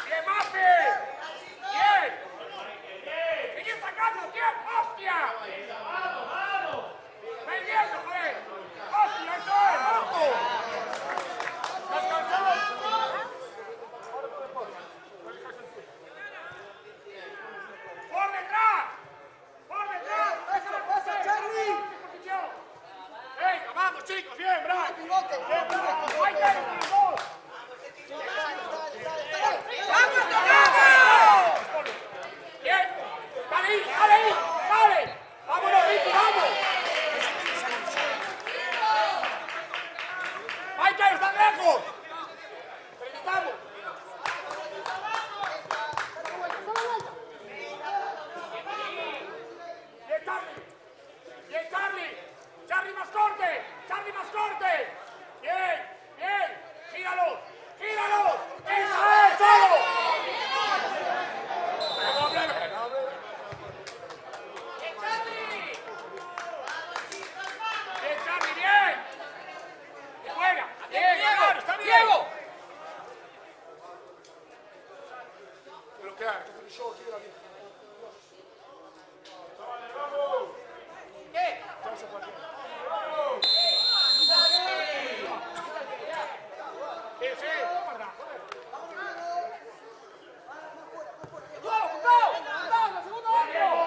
¡Bien, Mafi! ¡Bien! ¡Sigue sacando! ¡Bien! ¡Hostia! ¡Vamos! ¡Ven viendo, joder! ¡Hostia, eso es! ¡Vamos! ¡Descansamos! ¡Por detrás! ¡Por detrás! ¡Pasa, Charlie! ¡Venga, vamos, chicos! ¡Bien, Brian! ¡Pivote! ¡Bien, Brian! ¡Ahí está, los dos! ¡Vamos, Donato! ¡Bien! ¡Dale ahí! ¡Dale ahí! ¡Dale! ¡Vámonos, Ricky! ¡Vamos! ¡Michael, están lejos! ¡Felicitamos! ¡Bien, Charlie! ¡Bien, Charlie! ¡Charlie más corte! ¡Charlie más corte! ¡Bien! ¡Bien! ¡Gíralo! ¡Gíralo! ¡Eso es! ¡Solo! Bien, Charlie. ¡Bien, Charlie! ¡Bien! ¡Buena! ¡Bien, Diego, claro! ¡Está bien! Diego. Lo que hay, que es show aquí de la vida. ¿Qué? Sí, sí, guarda, joder. ¡Cuidado, cuidado! ¡La segunda Diego.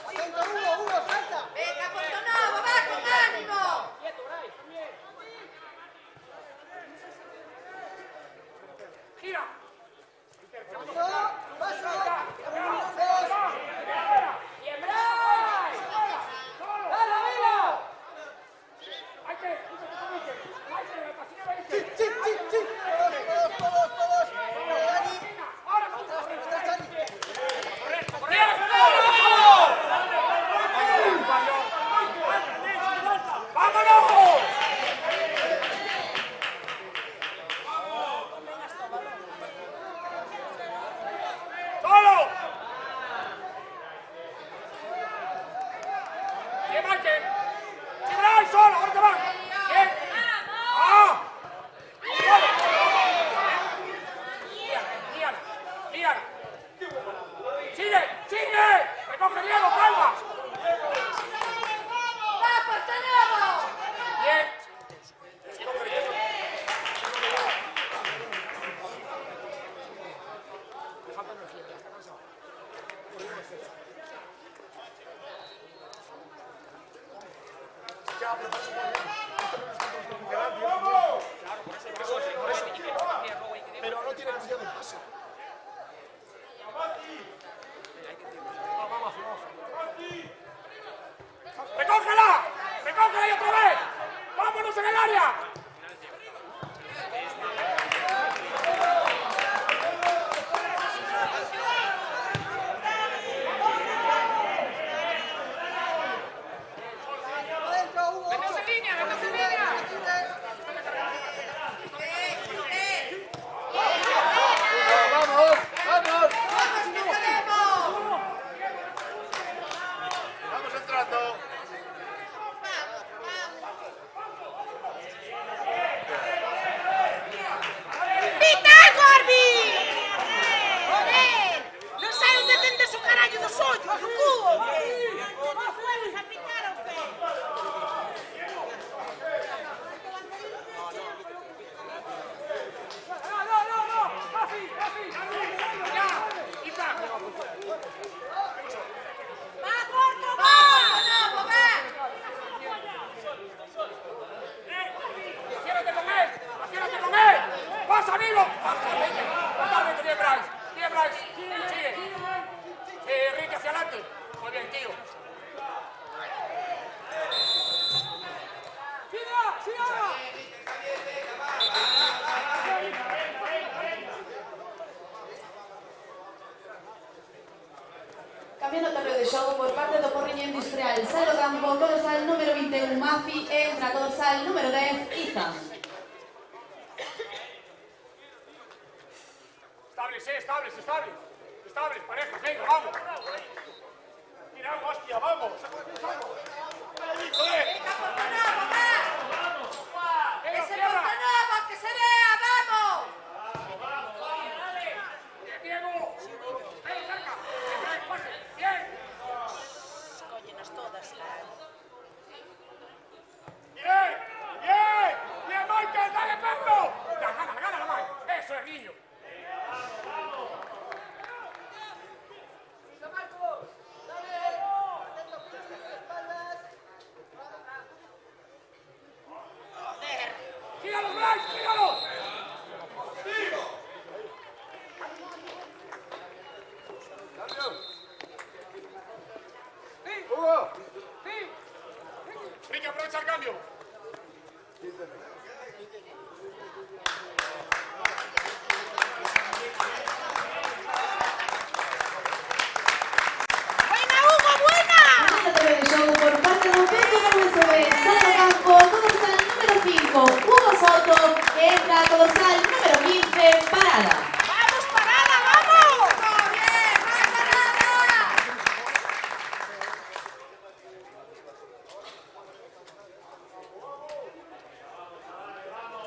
¡Atento, Hugo! ¡Salta! ¡Venga, Portonavo, va con ánimo! Quieto, Bray, también. ¡Gira! ¡Pasa! ¡Bien, Bray! ¡Dale, Vila! ¡Hay que! ¡Hay que! ¡La pasilla va a ¡Sí, irse! sí, sí, sí! ¡Todos! ¡Dani! ¡Ahora! ¡Está Charlie! ¡Vámonos! ¡Solo! ¡Bien, Michael! ¡Liberal, solo! ¡Ahora te van! ¡Bien! ¡Ah! ¡Solo! ¡Mírala! ¡Sigue! ¡Recoge Diego, calma! ¡Va, Portonavo! ¡Bien! Le falta energía, ya está cansado. Por un exceso. Ya, pero pasa por bien. Pero no tiene capacidad de pase. Vamos. ¡Recógela! ¡Recógela y otra vez! ¡Vámonos en el área! ¡Adentro, Hugo! ¡Métase en línea, métase en línea! ¡Vamos! Muy bien, tío. Cambiando o terreo de xogo por parte do Porriño Industrial. Sai do campo co dorsal número 21, Mafi, entra co dorsal número 10, Iza. Estables, estables, estables. Estables, parejas, venga, vamos. Mira, hostia, vamos. Joder. ¡Que se ponga nova, que se vea, vamos! Diego. Ven, cerca. Ven, pase. Bien. Cógenos todas, Bien, bien. Bien, Michael, dale, perro. Ya, gana, Mike. Eso es, niño. ¡Tíralo, Bryce! ¡Tíralo! Ricky, aprovecha el cambio. ¡Buena, Hugo, buena! Cambiando o terreo de xogo por parte do Peto USB. Sai do campo co dorsal número 5, Hugo Soto, entra co dorsal número 15, Parada. ¡Vamos, parada, vamos! ¡Bien, más parada!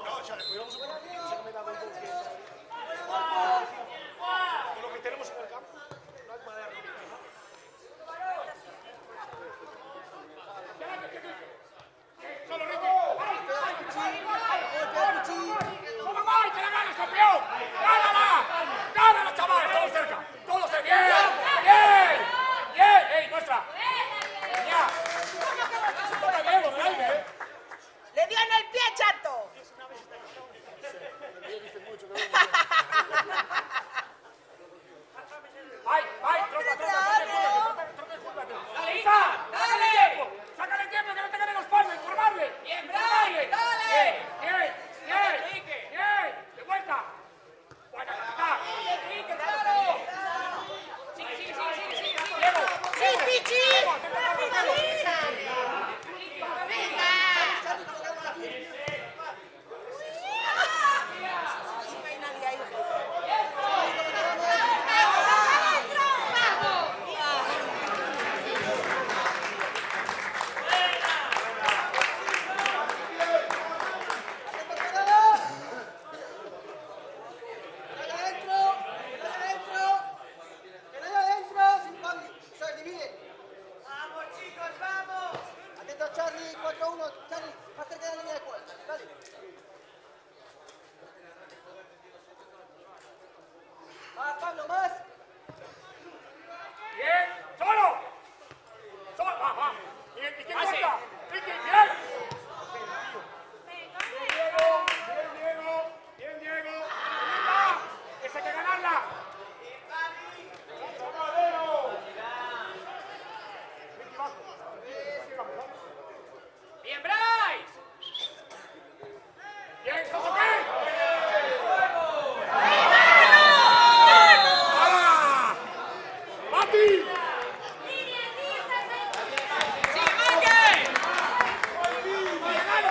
No, Charlie, cuidamos un poquito, se me da un poco. Con lo que tenemos en el campo, no hay madera. Solo, Ricky. ¡Vamos, Mike! ¡Que la ganas, campeón! ¡Gánala! ¡Gánala, chavales! Todos cerca. Todos cerca. ¡Bien! ¡Bien! ¡Bien! ¡Ey, nuestra! ¡Ya! ¡Toca Diego, del aire, ¡Le dio en el pie, chato! ¡Ay, ay! ¡Trota, júntate! ¡Dale, Isa! ¡Dale! ¡Sácale tiempo, que no te ganen los palos! ¡Informarle! Bien, Bryce, dale. ¡Bien! ¡De vuelta! ¡Buena, capitán! Enrique, claro. Sí. ¡Diego! ¡Sí, Pichi! Charlie, 4-1, Charlie, más cerca de la línea de cuerda, dale. Más, Pablo, más. ¡Bien! ¡Solo! ¡Va! ¡Bien! ¿Y quién corta? ¡Ricky! ¡Bien! ¡Bien, Diego! ¡Ah! ¡Esa hay que ganarla! Bien, Bryce. ¡Bien! ¿Estás ok? ¡Mati! ¡Sigue, Michael!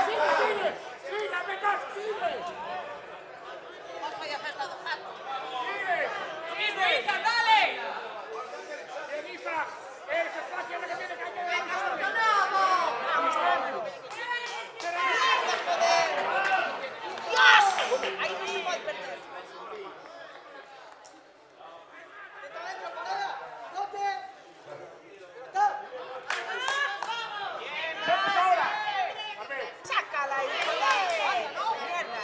¡Sigue! ¡Sigue, Petas! ¡Sigue! ¡Sigue! Lo mismo, Isa, dale. ¡Bien, Isa! ¡Ese espacio es lo que tiene que hacer! ¡Ahí no se puede perder! Dentro, dentro, parada. ¡Note! ¡Stop! ¡Chácala ahí! ¡Mierda!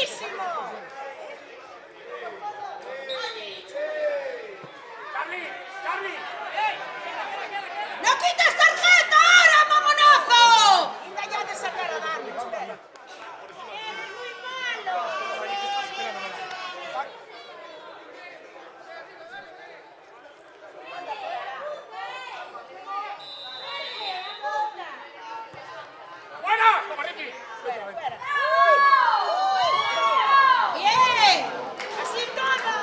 buenísimo! Charlie. ¡No quites tarjeta ahora, mamonazo! Quita ya de sacar a Dani, espera. ¡Eres muy malo! ¡Buena! ¡Toma, Ricky! Fuera. ¡Bien! ¡Así todo!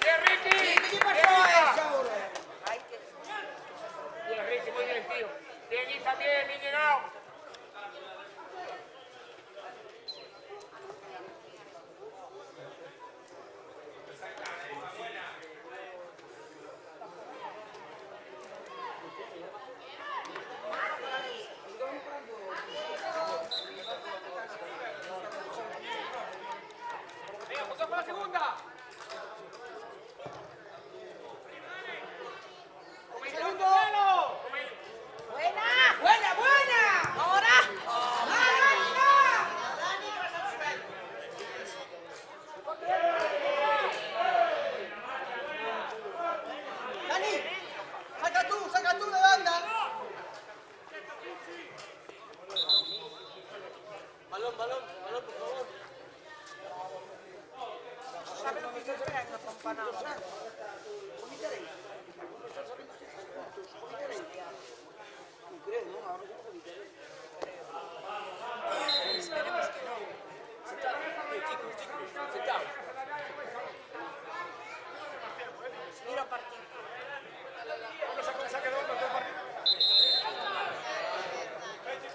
¡Bien, Ricky! ¿Qué pasó eso? Bien, Ricky, muy bien, tío. Bien, Isa, bien llegado. Venga, punto con la segunda. Segundo. ¡Buena! ¡Ahora! Dani, saca tú de banda. Balón, por favor. ¿Sabes lo que se espera en la campanada? Esperemos que no. Mira partido.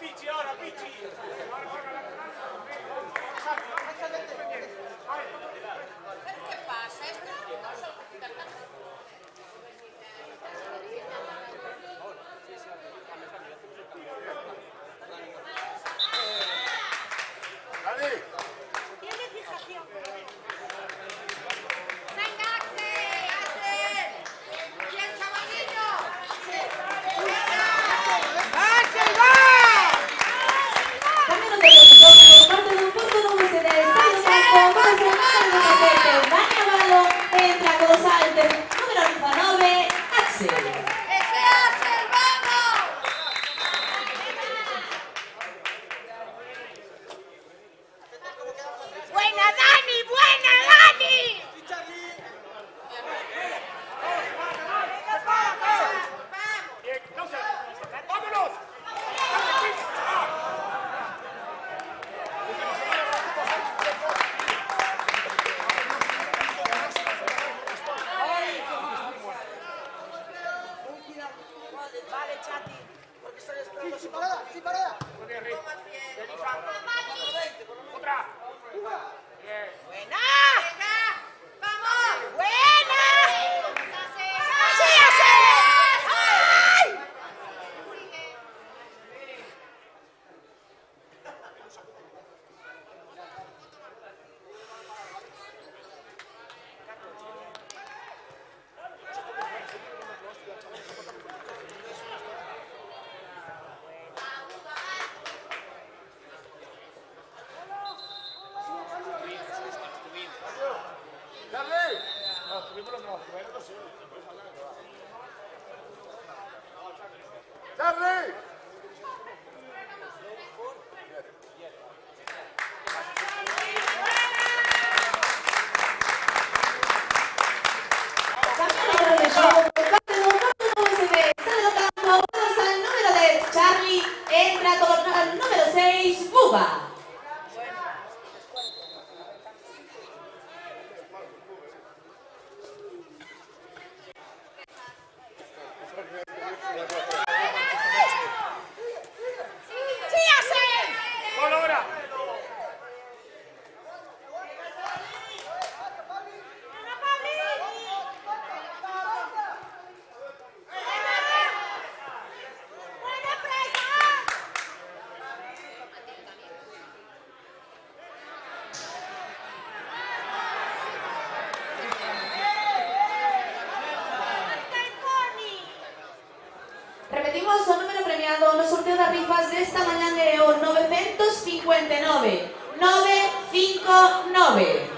Pichi, ahora, Pichi. ¿Qué pasa? Tiene fijación. ¡Venga, Axel! ¡Y el chavalillo! ¡Axel, va! Cambio de posición por parte de un punto número se desarrolla con el Dani Avalo, entra con salte, número 19, Axel. ¡Ese Axel, vamos! ¡Buena, Dani! ¡Buena, Dani! Bien, no sé. ¡Vámonos! Vale, Chati. Sin parada. Muy bien, Rick. Bien, Isa. Otra. Bien. ¡Buena! ¡Vamos! ¡Buena! ¡Sí, Axel! ¡Ay! ¡Charlie! Cambio de show por parte de un punto número se sale del campo, pasa el número de Charlie, entra con el número 6, Buba. ¡Sí, Axel! ¡Gol ahora! ¡Buena presa! Repetimos, su número premiado, los sorteos sorteo das rifas desta mañá é o 959. 959.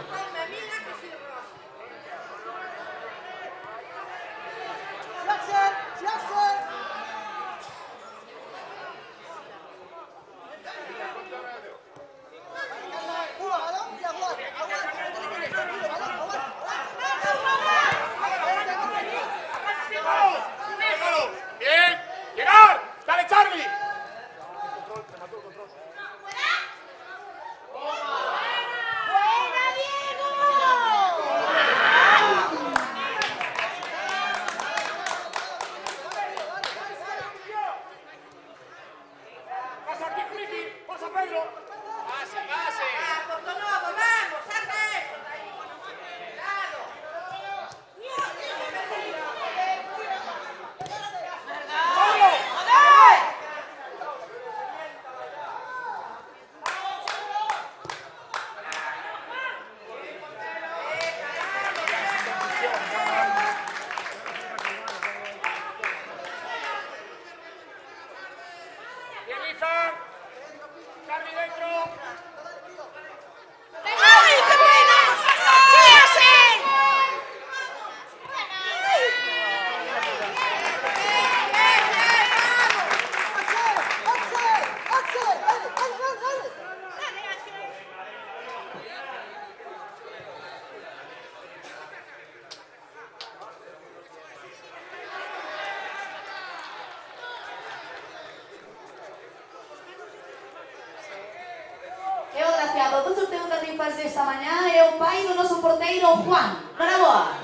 ¡Déjalo! ¡Bien! ¡Llegar! ¡Dale, Charlie! ¡Buena, Diego! ¡Pasa aquí, Ricky! ¡Pasa, Pedro! Pase, pase. ¡Bien, Liza! ¡Charlie dentro! ¡Ay, qué buena! ¡Sí, así! E o graciado do sorteo das rifas desta mañá é o pai do noso porteiro Juan. Noraboa.